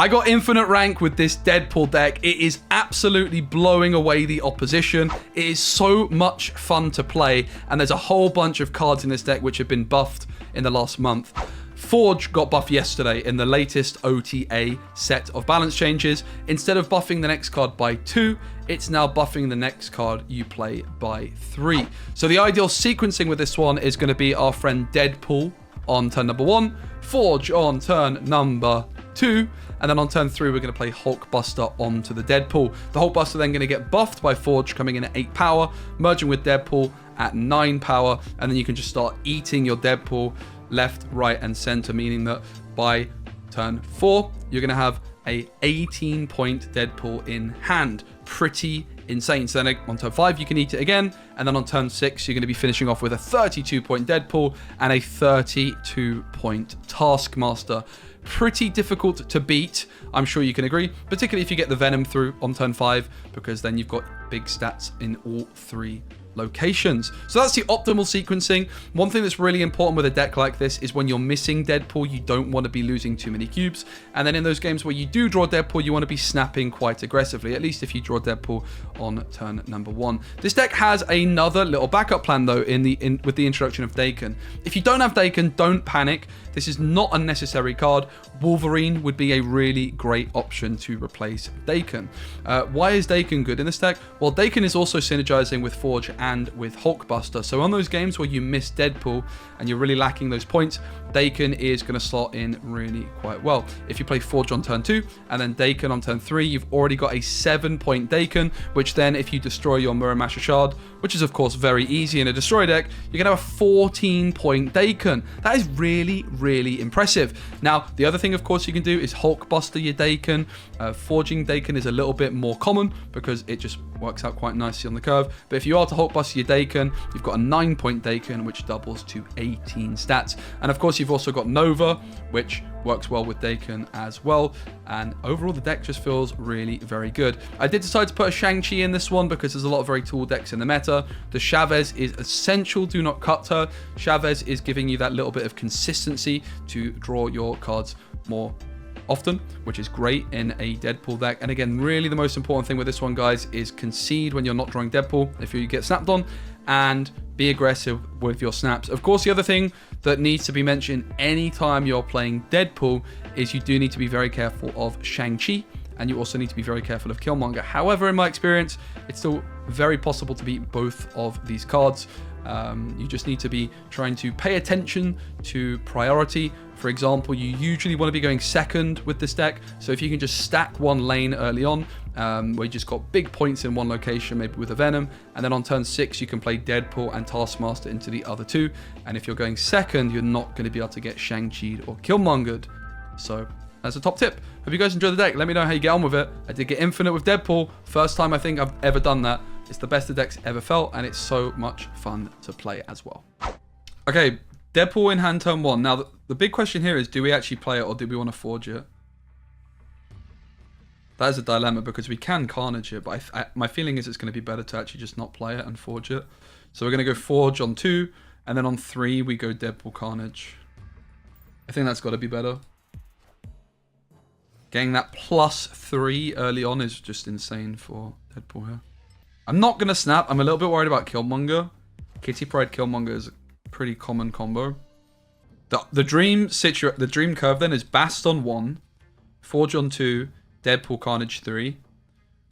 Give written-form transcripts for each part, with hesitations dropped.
I got infinite rank with this Deadpool deck. It is absolutely blowing away the opposition. It is so much fun to play, and there's a whole bunch of cards in this deck which have been buffed in the last month. Forge got buffed yesterday in the latest OTA set of balance changes. Instead of buffing the next card by 2, it's now buffing the next card you play by 3. So the ideal sequencing with this one is going to be our friend Deadpool on turn number 1, Forge on turn number 2, and then on turn 3 we're going to play Hulkbuster onto the Deadpool. The Hulkbuster then going to get buffed by Forge, coming in at 8 power, merging with Deadpool at 9 power, and then you can just start eating your Deadpool left, right, and center, meaning that by turn 4, you're going to have a 18-point Deadpool in hand. Pretty insane. So then on turn 5, you can eat it again, and then on turn 6, you're going to be finishing off with a 32-point Deadpool and a 32-point Taskmaster. Pretty difficult to beat, I'm sure you can agree, particularly if you get the Venom through on turn 5, because then you've got big stats in all 3 locations. So that's the optimal sequencing. One thing that's really important with a deck like this is when you're missing Deadpool, you don't want to be losing too many cubes. And then in those games where you do draw Deadpool, you want to be snapping quite aggressively, at least if you draw Deadpool on turn number 1. This deck has another little backup plan though with the introduction of Daken. If you don't have Daken, don't panic. This is not a necessary card. Wolverine would be a really great option to replace Daken. Why is Daken good in this deck? Well, Daken is also synergizing with Forge and with Hulkbuster. So on those games where you miss Deadpool and you're really lacking those points, Daken is going to slot in really quite well. If you play Forge on turn 2 and then Daken on turn 3, you've already got a 7-point Daken, which then if you destroy your Mirror Masher Shard, which is of course very easy in a destroy deck, you're going to have a 14-point Daken. That is really, really impressive. Now, the other thing of course you can do is Hulkbuster your Daken. Forging Daken is a little bit more common because it just works out quite nicely on the curve. But if you are to Hulkbuster your Daken, you've got a 9-point Daken, which doubles to 18 stats. And of course, you've also got Nova, which works well with Daken as well. And overall, the deck just feels really very good. I did decide to put a Shang-Chi in this one because there's a lot of very tall decks in the meta. The Chavez is essential. Do not cut her. Chavez is giving you that little bit of consistency to draw your cards more often, which is great in a Deadpool deck. And again, really the most important thing with this one, guys, is concede when you're not drawing Deadpool if you get snapped on, and be aggressive with your snaps. Of course, the other thing that needs to be mentioned anytime you're playing Deadpool is you do need to be very careful of Shang-Chi, and you also need to be very careful of Killmonger. However, in my experience, it's still very possible to beat both of these cards. You just need to be trying to pay attention to priority. For example, you usually want to be going second with this deck. So if you can just stack one lane early on, where you just got big points in one location, maybe with a Venom, and then on turn 6, you can play Deadpool and Taskmaster into the other 2. And if you're going second, you're not going to be able to get Shang-Chi'd or Killmongered. So that's a top tip. Hope you guys enjoy the deck. Let me know how you get on with it. I did get infinite with Deadpool. First time I think I've ever done that. It's the best the deck's ever felt, and it's so much fun to play as well. Okay, Deadpool in hand turn 1. Now, the big question here is, do we actually play it or do we want to forge it? That is a dilemma because we can Carnage it, but my feeling is it's going to be better to actually just not play it and forge it. So we're going to go Forge on 2, and then on 3 we go Deadpool Carnage. I think that's got to be better. Getting that +3 early on is just insane for Deadpool here. I'm not going to snap. I'm a little bit worried about Killmonger. Kitty Pryde Killmonger is a pretty common combo. The dream curve then is Bast on 1, Forge on 2, Deadpool Carnage 3.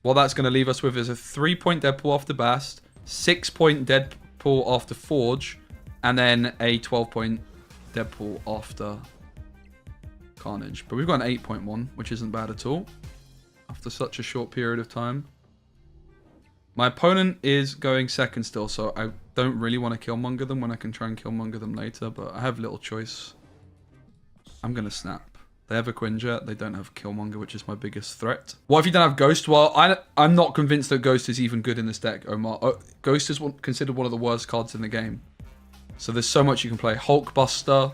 What that's going to leave us with is a 3-point Deadpool after Bast, 6-point Deadpool after Forge, and then a 12-point Deadpool after Carnage. But we've got an 8-point one, which isn't bad at all after such a short period of time. My opponent is going second still, so I don't really want to Killmonger them when I can try and Killmonger them later, but I have little choice. I'm going to snap. They have a Quinjet, they don't have Killmonger, which is my biggest threat. What if you don't have Ghost? Well, I'm not convinced that Ghost is even good in this deck, Omar. Ghost is considered one of the worst cards in the game. So there's so much you can play. Hulkbuster,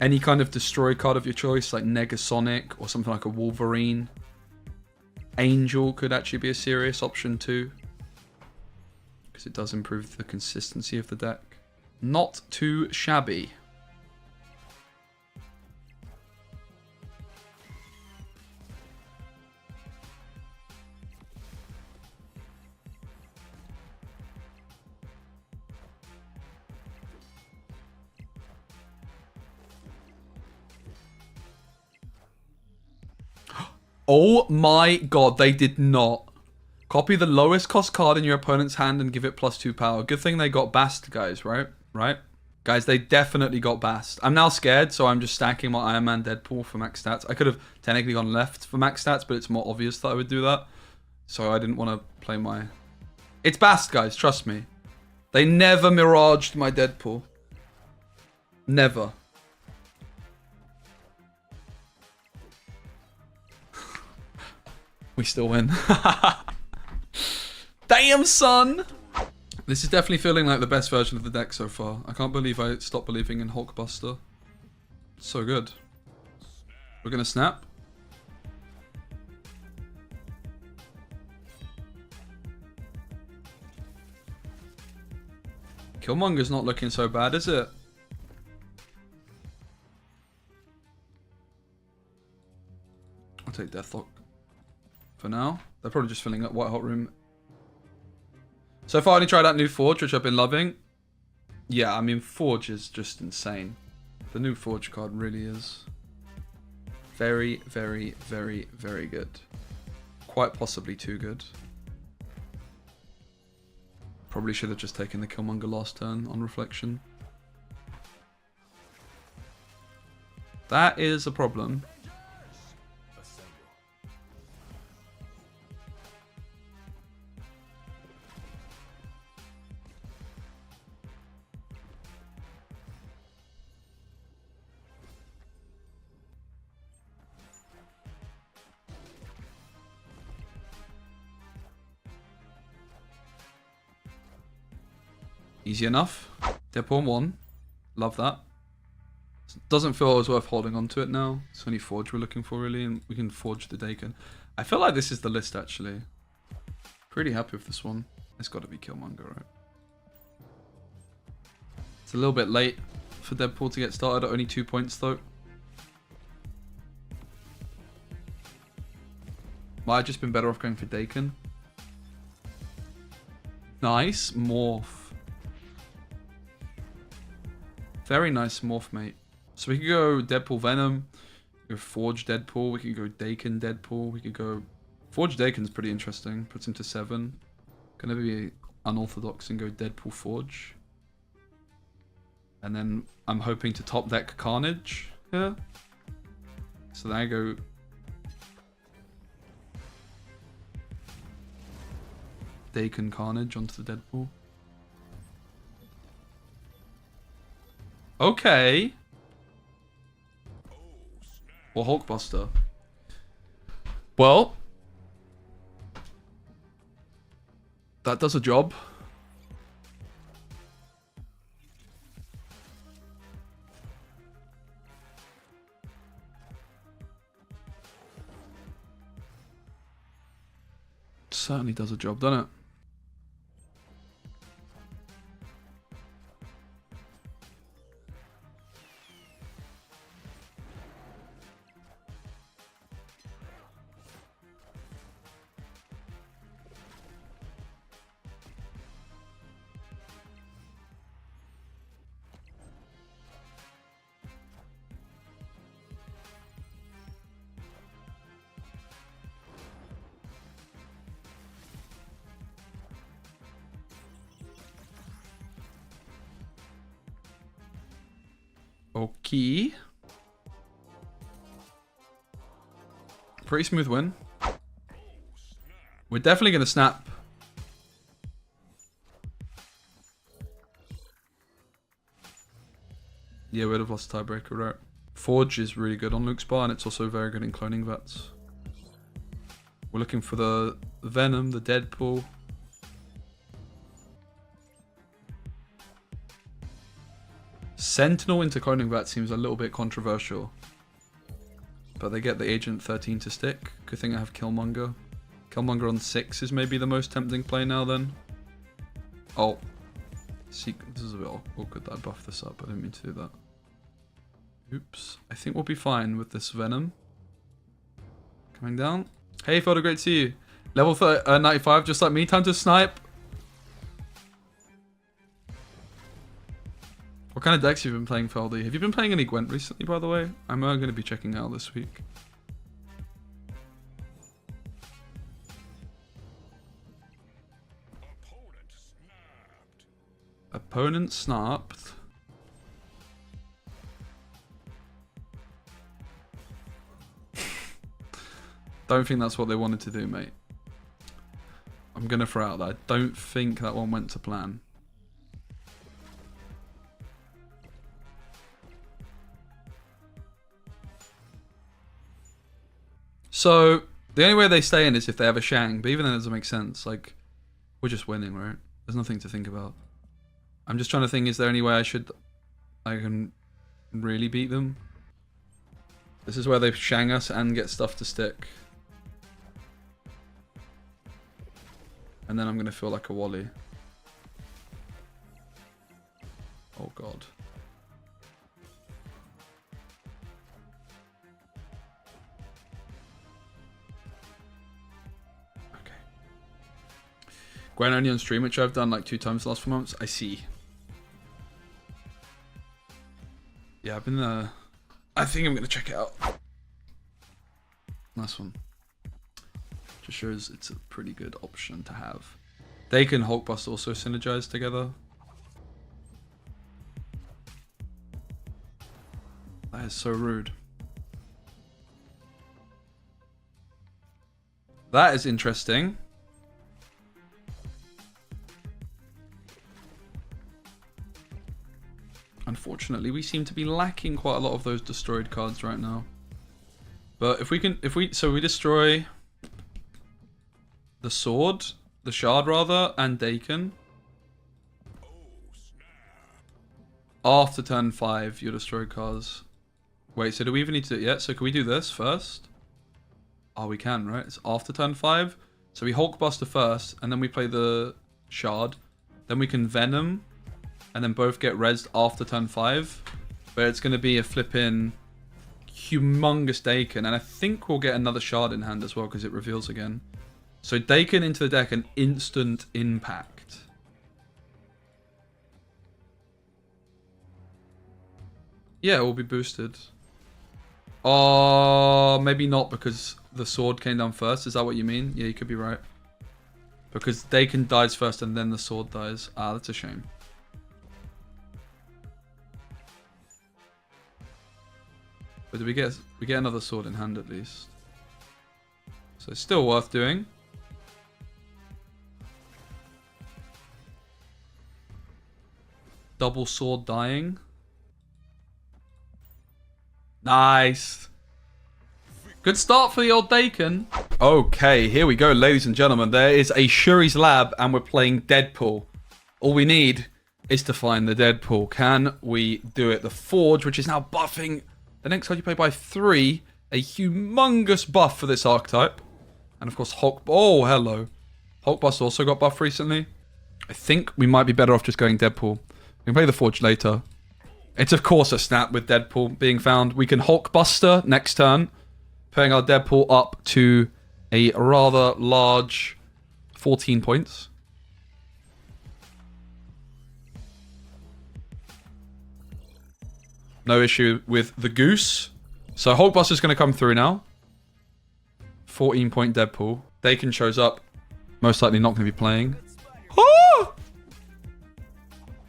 any kind of destroy card of your choice, like Negasonic or something like a Wolverine. Angel could actually be a serious option too, because it does improve the consistency of the deck. Not too shabby. Oh my god, they did not. Copy the lowest cost card in your opponent's hand and give it +2 power. Good thing they got Bast, guys, right? Right? Guys, they definitely got Bast. I'm now scared, so I'm just stacking my Iron Man Deadpool for max stats. I could have technically gone left for max stats, but it's more obvious that I would do that. So I didn't want to play my... It's Bast, guys, trust me. They never miraged my Deadpool. Never. We still win. Damn, son! This is definitely feeling like the best version of the deck so far. I can't believe I stopped believing in Hulkbuster. So good. We're gonna snap. Killmonger's not looking so bad, is it? I'll take Deathlok for now. They're probably just filling up White Hot Room. So far, I only tried out new Forge, which I've been loving. Yeah, I mean, Forge is just insane. The new Forge card really is very, very, very, very good. Quite possibly too good. Probably should have just taken the Killmonger last turn on reflection. That is a problem. Easy enough. Deadpool 1. Love that. Doesn't feel as worth holding on to it now. It's only Forge we're looking for, really, and we can Forge the Daken. I feel like this is the list, actually. Pretty happy with this one. It's got to be Killmonger, right? It's a little bit late for Deadpool to get started at only 2 points, though. Might have just been better off going for Daken. Nice. Morph. Very nice morph, mate. So we could go Deadpool Venom, we could go Forge Deadpool, we could go Daken Deadpool, we could go... Forge Daken's pretty interesting, puts him to 7. Gonna be unorthodox and go Deadpool Forge. And then I'm hoping to top deck Carnage here. So then I go... Daken Carnage onto the Deadpool. Okay. Or Hulkbuster. Well. That does a job. Certainly does a job, doesn't it? Okay. Pretty smooth win. We're definitely going to snap. Yeah, we'd have lost tiebreaker, right? Forge is really good on Luke's bar, and it's also very good in cloning vets. We're looking for the Venom, the Deadpool. Sentinel into cloning vat seems a little bit controversial. But they get the Agent 13 to stick. Good thing I have Killmonger. Killmonger on 6 is maybe the most tempting play now then. Oh. See, this is a bit awkward that I buffed this up. I didn't mean to do that. Oops. I think we'll be fine with this Venom. Coming down. Hey, Felder, great to see you. Level 95, just like me. Time to snipe. What kind of decks have you been playing, Feldy? Have you been playing any Gwent recently, by the way? I'm going to be checking out this week. Opponent snapped. Don't think that's what they wanted to do, mate. I'm going to throw out that. I don't think that one went to plan. So, the only way they stay in is if they have a Shang, but even then it doesn't make sense. Like, we're just winning, right? There's nothing to think about. I'm just trying to think, is there any way I can really beat them? This is where they Shang us and get stuff to stick. And then I'm going to feel like a Wally. Oh, God. Okay. Gwen only on stream, which I've done like 2 times the last 4 months. I see. Yeah, I've been I think I'm going to check it out. Nice one. Just shows it's a pretty good option to have. Daken and Hulkbuster also synergize together. That is so rude. That is interesting. Unfortunately, we seem to be lacking quite a lot of those destroyed cards right now. But if we destroy the sword, the shard rather, and Daken. After turn 5, you destroy cards. Wait, so do we even need to do it yet? So can we do this first? Oh, we can, right? It's after turn 5. So we Hulkbuster first, and then we play the shard. Then we can Venom, and then both get rezzed after turn 5. But it's going to be a flipping humongous Daken, and I think we'll get another shard in hand as well because it reveals again. So Daken into the deck, an instant impact. Yeah, it will be boosted. Oh, maybe not because the sword came down first. Is that what you mean? Yeah, you could be right. Because Daken dies first and then the sword dies. Ah, that's a shame. But we get another sword in hand at least. So it's still worth doing. Double sword dying. Nice. Good start for the old Daken. Okay, here we go, ladies and gentlemen. There is a Shuri's Lab, and we're playing Deadpool. All we need is to find the Deadpool. Can we do it? The Forge, which is now buffing the next card you play by 3. A humongous buff for this archetype. And of course, oh, hello. Hulkbuster also got buffed recently. I think we might be better off just going Deadpool. We can play the Forge later. It's of course a snap with Deadpool being found. We can Hulkbuster next turn, putting our Deadpool up to a rather large 14 points. No issue with the Goose. So Hulkbuster's going to come through now. 14-point Deadpool. Daken shows up. Most likely not going to be playing. Oh!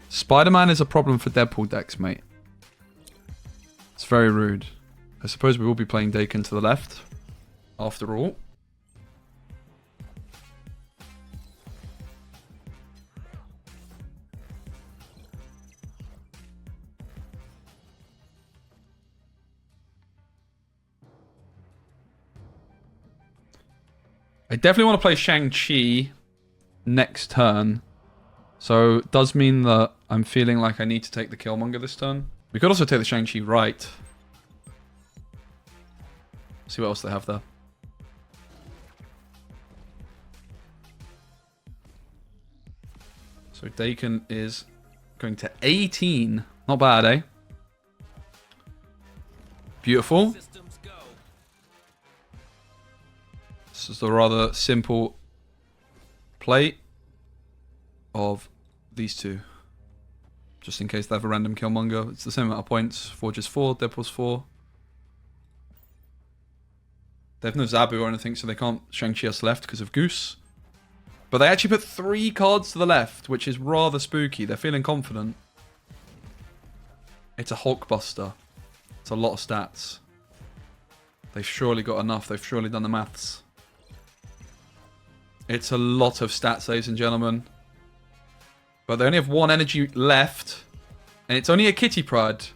Spider-Man is a problem for Deadpool decks, mate. It's very rude. I suppose we will be playing Daken to the left, after all. I definitely want to play Shang-Chi next turn. So it does mean that I'm feeling like I need to take the Killmonger this turn. We could also take the Shang-Chi right. See what else they have there. So Daken is going to 18. Not bad, eh? Beautiful. This is a rather simple play of these two. Just in case they have a random Killmonger. It's the same amount of points. Forge is 4, Deadpool's 4. They have no Zabu or anything, so they can't Shang-Chi us left because of Goose. But they actually put 3 cards to the left, which is rather spooky. They're feeling confident. It's a Hulkbuster. It's a lot of stats. They've surely got enough. They've surely done the maths. It's a lot of stats, ladies and gentlemen. But they only have 1 energy left. And it's only a Kitty Pride.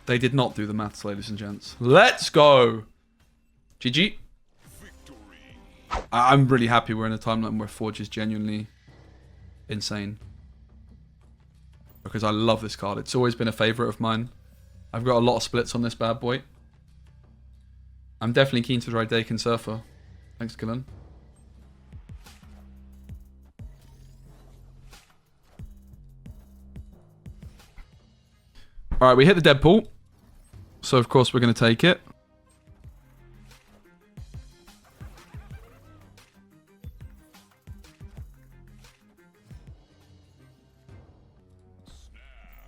They did not do the maths, ladies and gents. Let's go! GG. I'm really happy we're in a timeline where Forge is genuinely insane. Because I love this card. It's always been a favourite of mine. I've got a lot of splits on this bad boy. I'm definitely keen to try Daken Surfer. Thanks, Killen. Alright, we hit the Deadpool. So, of course, we're going to take it.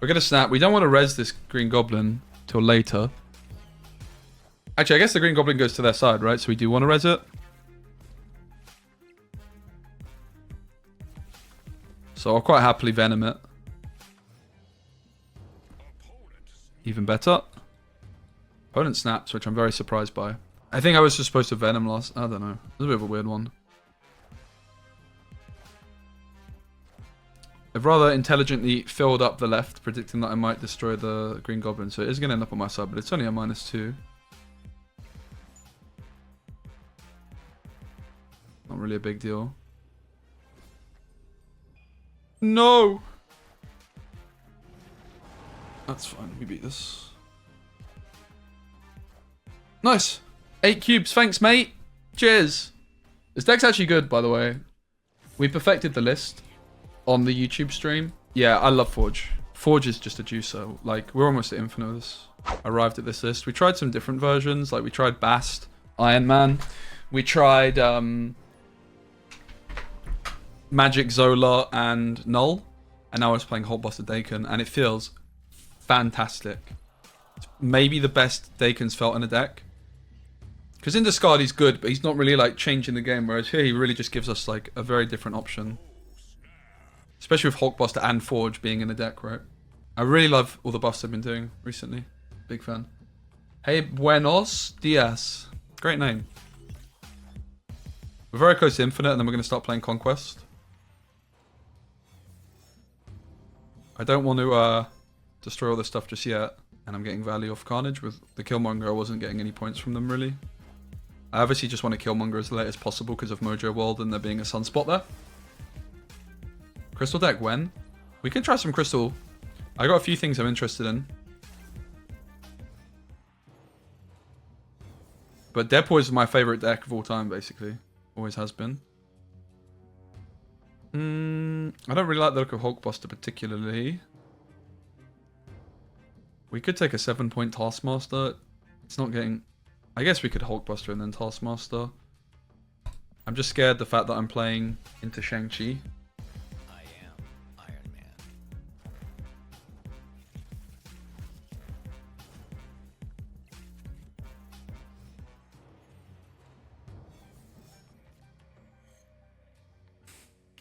We're going to snap. We don't want to res this Green Goblin till later. Actually, I guess the Green Goblin goes to their side, right? So we do want to res it. So I'll quite happily Venom it. Even better. Opponent snaps, which I'm very surprised by. I think I was just supposed to Venom last. I don't know. It was a bit of a weird one. I've rather intelligently filled up the left, predicting that I might destroy the Green Goblin. So it is going to end up on my side, but it's only a -2. Not really a big deal. No! That's fine. We beat this. Nice. 8 cubes. Thanks, mate. Cheers. This deck's actually good, by the way. We perfected the list on the YouTube stream. Yeah, I love Forge. Forge is just a juicer. Like, we're almost at infinite with this. Arrived at this list. We tried some different versions. Like, we tried Bast Iron Man. We tried Magic Zola and Null. And now I was playing Hulkbuster Daken. And it feels fantastic. It's maybe the best Daken's felt in a deck. Because in discard he's good, but he's not really like changing the game. Whereas here he really just gives us like a very different option. Especially with Hulkbuster and Forge being in the deck, right? I really love all the buffs I've been doing recently. Big fan. Hey, buenos dias. Great name. We're very close to infinite, and then we're going to start playing Conquest. I don't want to destroy all this stuff just yet. And I'm getting value off Carnage. With the Killmonger, I wasn't getting any points from them, really. I obviously just want to Killmonger as late as possible because of Mojo World and there being a sunspot there. Crystal deck when? We can try some Crystal. I got a few things I'm interested in. But Deadpool is my favorite deck of all time, basically. Always has been. I don't really like the look of Hulkbuster particularly. We could take a 7-point Taskmaster. It's not getting... I guess we could Hulkbuster and then Taskmaster. I'm just scared the fact that I'm playing into Shang-Chi. I am Iron Man.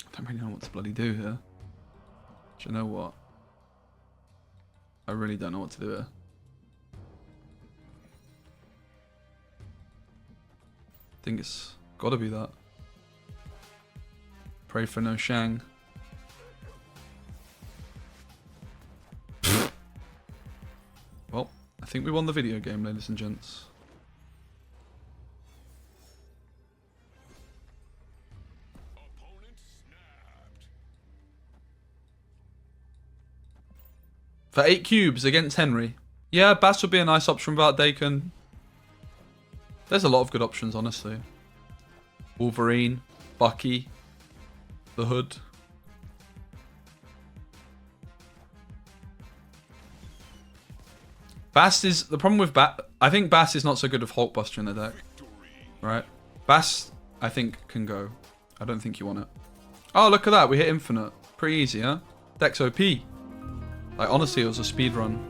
I don't really know what to bloody do here. Do you know what? I really don't know what to do here. I think it's gotta be that. Pray for no Shang. Well, I think we won the video game, ladies and gents. For 8 cubes against Henry. Yeah, Bast would be a nice option without Daken. There's a lot of good options, honestly. Wolverine, Bucky, the Hood. Bast is... The problem with Bast... I think Bast is not so good with Hulkbuster in the deck. Right? Bast, I think, can go. I don't think you want it. Oh, look at that. We hit infinite. Pretty easy, huh? Deck's OP. Like, honestly, it was a speed run.